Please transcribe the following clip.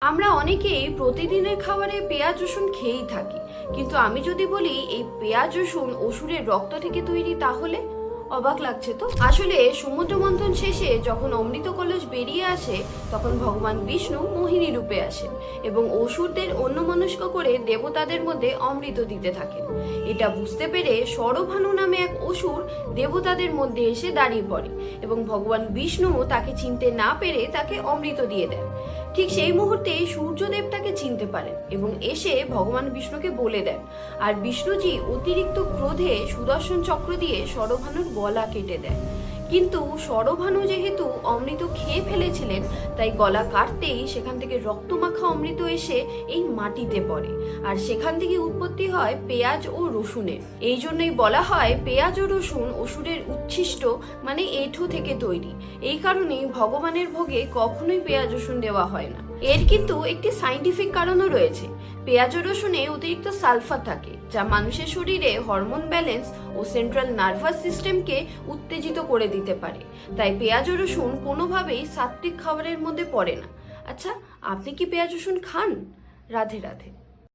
আমরা অনেকেই প্রতিদিনের খাবারে পেঁয়াজ রসুন খেয়েই থাকি, কিন্তু আমি যদি বলি এই পেঁয়াজ রসুন অসুরের রক্ত থেকে তৈরি, তাহলে অবাক লাগছে তো। আসলে সমুদ্র মন্থন শেষে যখন অমৃত কলস বেরিয়ে আসে, তখন ভগবান বিষ্ণু মোহিনী রূপে আসেন এবং অসুরদের অন্যমনস্ক করে দেবতাদের মধ্যে অমৃত দিতে থাকেন। এটা বুঝতে পেরে সরভানু নামে এক অসুর দেবতাদের মধ্যে এসে দাঁড়িয়ে পড়ে এবং ভগবান বিষ্ণু তাকে চিনতে না পেরে তাকে অমৃত দিয়ে দেন। ঠিক সেই মুহূর্তে সূর্যদেব তাকে চিনতে পারেন এবং এসে ভগবান বিষ্ণুকে বলে দেন, আর বিষ্ণুজি অতিরিক্ত ক্রোধে সুদর্শন চক্র দিয়ে সরভানুর গলা কেটে দেয়। কিন্তু সরভানু যেহেতু অমৃত খেয়ে ফেলেছিলেন, তাই গলা কাটতেই সেখান থেকে রক্তমাখা অমৃত এসে এই মাটিতে পড়ে, আর সেখান থেকে উৎপত্তি হয় পেঁয়াজ ও রসুনের। এই জন্যই বলা হয় পেঁয়াজ ও রসুন অসুরের উচ্ছিষ্ট মানে এঁঠো থেকে তৈরি। এই কারণেই ভগবানের ভোগে কখনোই পেঁয়াজ রসুন দেওয়া হয় না। এর কিন্তু একটি সাইন্টিফিক কারণও রয়েছে। পেঁয়াজ ও রসুনে অতিরিক্ত সালফার থাকে, যা মানুষের শরীরে হরমোন ব্যালেন্স ও সেন্ট্রাল নার্ভাস সিস্টেমকে উত্তেজিত করে দিতে পারে। তাই পেঁয়াজ ও রসুন কোনোভাবেই সাত্ত্বিক খাবারের মধ্যে পড়ে না। আচ্ছা, আপনি কি পেঁয়াজ রসুন খান? রাধে রাধে।